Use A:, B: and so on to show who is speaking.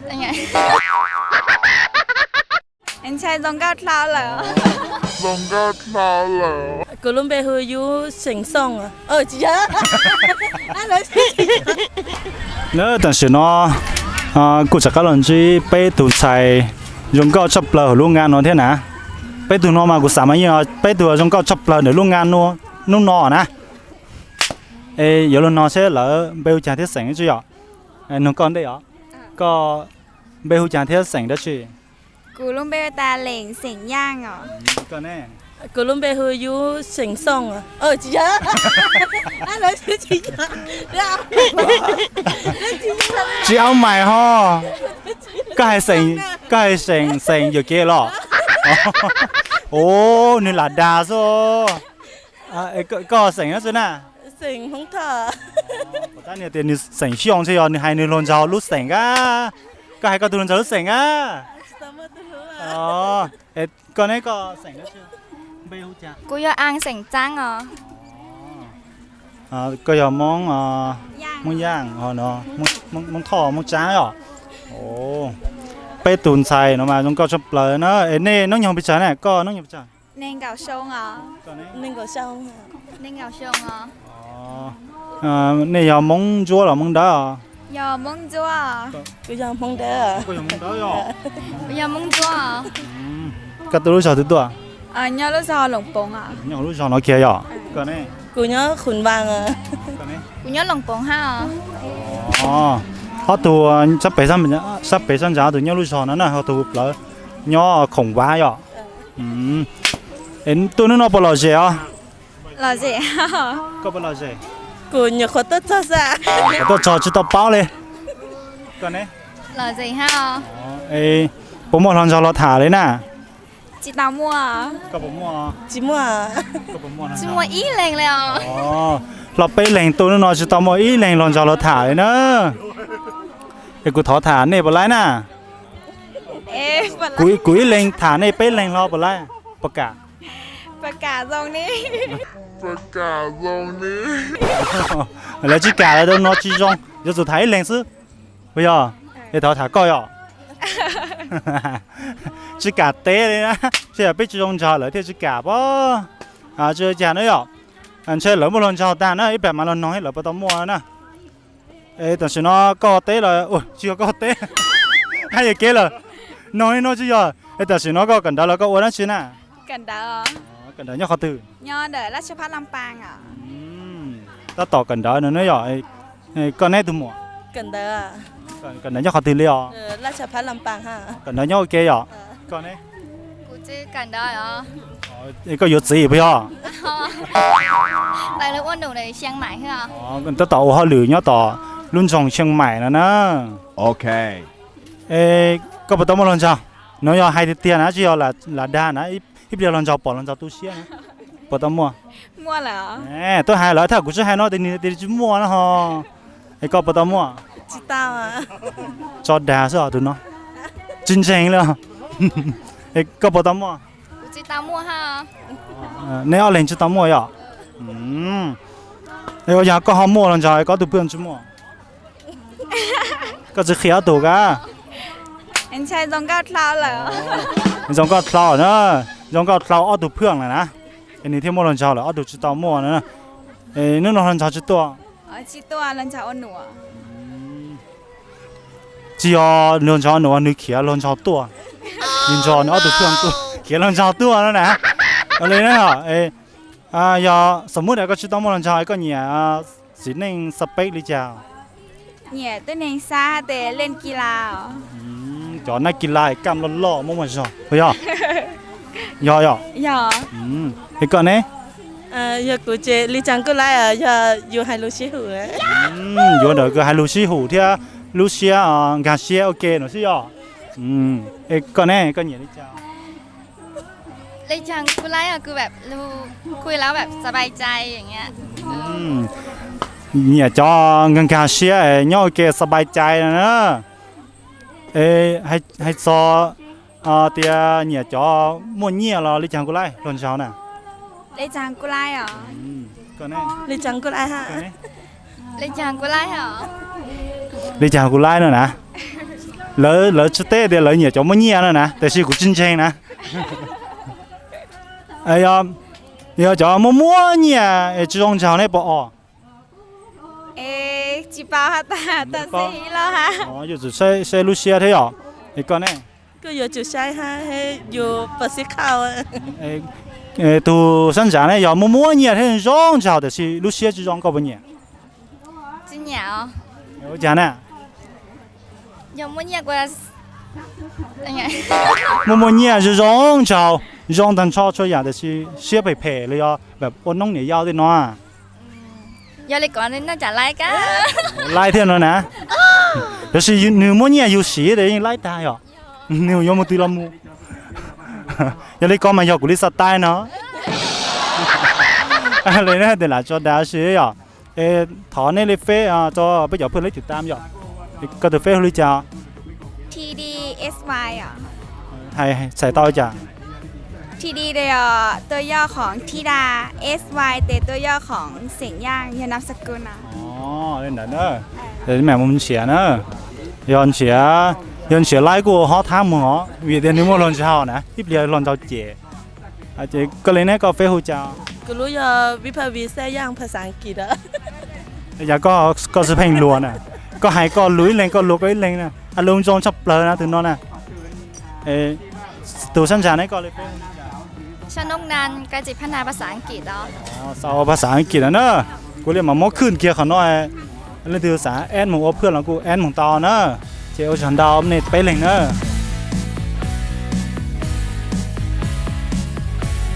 A: Anh ạ. Anh trai dòng cao thao là
B: Colombia hư du sinh song à chị nhớ
C: nữa但是呢กูจะก็ลองจีไปดูใส่ยงก็ชอบเลยโรงงานนอนเท่านะไปดูนอมากูสามารถยังไปดูยงก็ชอบเลยในโรงงานนู่นนอนะ有了那些了没有家庭生意啊能干的呀ก็没有家庭生的去
A: Cú luôn bê ta lệnh xỉn nhang à
C: ก็แน่
B: Colombia hư du sinh song à chị nhớ nói chị nhớ
C: chỉ áo mày ho cái sinhอยู่เกี่ยหรอโอ้นี่หลาดาโซก็sinhแล้วสินะ
B: sinh không thở
C: 但你对你生相这样，你还能弄着路生啊？个还个都弄着路生啊？哦，个那个生的是没有家。
A: Cú yo ăn xỉn trắng à
C: ก็อย่ามองมองย่างเนาะมองท่อมองจ้างอ่ะโอ้ไปตุนใส่เนาะมาจงก็ชอบเลยเนาะนี่น้องยองไปจ่ายเนี่ยก็น้องยองไปจ่าย
A: Nên gạo sông à
C: ก็นี่
B: nên có xong
A: Nên gạo sông à
C: นี่อย่ามองจั่วหรอมองได้อ่ะ
A: Yo mông chua à
B: bây giờ mong đỡ
C: ก็อย่ามองได้อ่ะ
A: Yo mông chua à
C: ก็ตัวรู้จักตัว
A: Nhớ lúc sau lồng bông à
C: ยองรู้จักเนาะเกี่ยอ่ะก็นี่
B: cô nhớ khủng vàng à
C: ก็นี่
A: Cú nhớ lồng bông ha à
C: อ๋อเขาตัวจะไปซ้ำเป็นจะไปซ้ำจ้าตัวย่อลูกชอนนั่นน่ะเขาตัวเลยย่อของว้าย่อตัวนั้นเอาไปเราเสีย
A: Là gì ha
C: ก็ไปเราเสีย
B: cô nhớ khó tất cho ra
C: ตัวจอจุดตัวเป้าเลยก็เนี่ย
A: Là gì ha
C: ผมมองทางจอเราถ่ายเลยนะ
A: Chị tao mua à
C: ก็ผมมอง
B: chị mua à
C: ก็ผมมอง
A: Chị mua ít lênเลยà
C: อ๋อเราไปแหล่งตัวนั้นเนาะจุดตัวมออีแหล่งลองจอเราถ่ายเลยนะกูถอถ่ายเนี่ยไปไรนะ
A: Ê bật
C: กูแหล่งถ่ายเนี่ยไปแหล่งเราไปไรประกาศ
A: Bà cả dòng đi
C: แล้วจีกาแล้ว都拿几种，就是太冷是，不要，一头太高要，จีกาเตะเลยนะเชื่อไปจีจงจอเลยที่จีกาบ่เจอจานแล้ว要，เชื่อหรือไม่ลงจอแต่นะ一百万ลงน้อยหรือไม่ต้องมัวนะ但是呢ก็เตะเลยโอ้จีก็เตะให้ยังเกเลยน้อยน้อยจีอ่ะ但是呢ก็กันได้แล้วก็อ้วนนั่นสินะ
A: Cần đỡ à
C: กันได้เนี่ยเขาตื่น
A: Nho đỡ là cho phát Lam Pang à
C: ถ้าต่อกันได้นะเนี่ยก็แน่ตัวมัว
B: cần đỡ à
C: กันได้เนี่ยเขาตื่นเลยอ่ะ
B: là cho phát làm bằng ha
C: กันได้เนี่ยโอเคอ่ะก็แน่
A: Cú chứ cần đỡ à
C: ก็有旨意不要
A: Tại lúc ôn đủ này Chiang Mai hả
C: กันต่อเขาหรือเนี่ยต่อรุ่นสองเชียงใหม่นะนะ
D: Okay.
C: ก็ไม่ต้องมาลองจ้าน้องอยากให้เตี้ยนะจีเอาละด้านนะอีเดียวลองจ้าปอลองจ้าตู้เชี่ยนะไม่ต้องมัว
A: Mua là
C: ตัวหายแล้วถ้ากูจะให้น้องเดี๋ยวจะมัวนะฮะก็ไม่ต้องมัว
B: chị tao à
C: จอดแดดซะดูเนาะจริงๆเลยก็ไม่ต้องมัว
A: Cú chứ tao mua ha
C: เนี่ยเอาเล่นจะต้องมัวอ่ะอยากก็หอมมัวลองจ้าก็ดูเพื่อนจะมัวก็จะเขียวตัวกัน
A: Anh trai dòng cao thao là
C: ยองก็เท่าเนอะยองก็เท่าอ้อดูเพื่อนเลยนะอันนี้ที่มั่วลงเจ้าเลยอ้อดูจิตตัวมั่วนะนึ่งลงเจ้าจิตตัว
A: Chị tua lần chào ôn nụ à
C: จีอ๋อลงเจ้าหนูนึกเขียลงเจ้าตัวลงเจ้าเนี่ยอ้อดูเพื่อนตัวเขียลงเจ้าตัวนั่นนะอะไรนะฮะอย่าสมมุติไอ้ก็จิตตัวมั่วลงเจ้าไอ้ก็เนี่ยสิหนึ่งสเปคหรือเจ้า
A: Nhẹ tới nên xa để lên kỳ la à
C: จอนักกีฬากำลังล่อมั่วๆจ้ะเฮ้ยย่อ
A: Dạ
C: ไอ้ก็เนี่ย
B: giờ cô chị lý trang cô lại à giờ yêu hai lô xí hủ ấy
C: 有那个还露西湖的，露西啊，看西 OK 那是要，个呢个年龄叫，
A: Lên chàng cú lái là cứแบบคุยแล้วแบบสบายใจอย่างเงี้ย
C: เนี่ยจอเงิน看西เนี่ยโอเคสบายใจนะให้ซอเตียเนี่ยจอมั่วเนี่ยเราลิจังกูไล่ลอนเช้าน่ะ
A: Lên chàng cú lái à
C: ก็เนี่ย
B: lý trang cô lại ha
A: Lên chàng cú lái hả
C: ลิจังกูไล่เนาะนะ lỡ chút tết để lỡ nhiều chỗ mới nhiều nữa nè tại sao cũng chân chân nè ai giờ cho mua nhiều chú trong chào này bỏ
A: จีเปาฮะตาซีแล้วฮะ
C: giờ chỉ xe Lucia thế à cái con này
B: ก็อยู่จุดใช้ฮะให้อยู่เปิดสิเข้า
C: tu sinh sản này giờ mua nhiều thế trong chào để si Lucia chú trong có bao nhiêu
A: จีเหนียว
C: 有钱呢
A: ยังไม่เนี่ยกว่ายังไง
C: mua nhiều chú trong chào trong thằng cho nhà để si xe phải phêเลยàแบบôn nông này giao thế nó
A: ยาเลยก่อนนี่น่าจะไล่กัน
C: lại thêm nữa nèแต่是你mua nhiều有时的来大呀你有没对了么giờ lấy con mà giờ của đi sát tay nó lấy nó để là cho đá xí à thỏ này lấy phê cho bây giờ phê lấy chữ tam rồi có được phê lấy chào
A: TDSY อ่ะ
C: hay xài tao chả
A: TD เดียวตัวย่อของธิดา SY แต่ตัวย่อของเสียงย่างยานามสกุลอ่ะ
C: lên đó nữa để mẹ muốn xẻ nữa yon xẻ lại của họ tham họ vì thế nếu mà lần sau nè tiếp theo lần sau trẻ chị có lấy này có phê hỗ trợ
B: ก็รู้ยอวิภาวีแซ่ย่างภาษาอังกฤษอะ
C: giờ có sự thành luôn nè có hai con lưới lên con lục ấy lên nè anh luôn trong chập lờ nè từ nó nè từ sinh sản này có lấy phê
A: ชนกนันท์การจิตพัฒนาภาษาอังกฤษแล้ว
C: sau ภาษาอังกฤษนะเนอะกูเรียกมาหมอขึ้นเกียร์เขาหน่อยเล่นภาษาแอนหมูเพื่อนเรากูแอนหมูตอเนอะเจ้าฉันดาวเนี่ยไปเลยเนอะ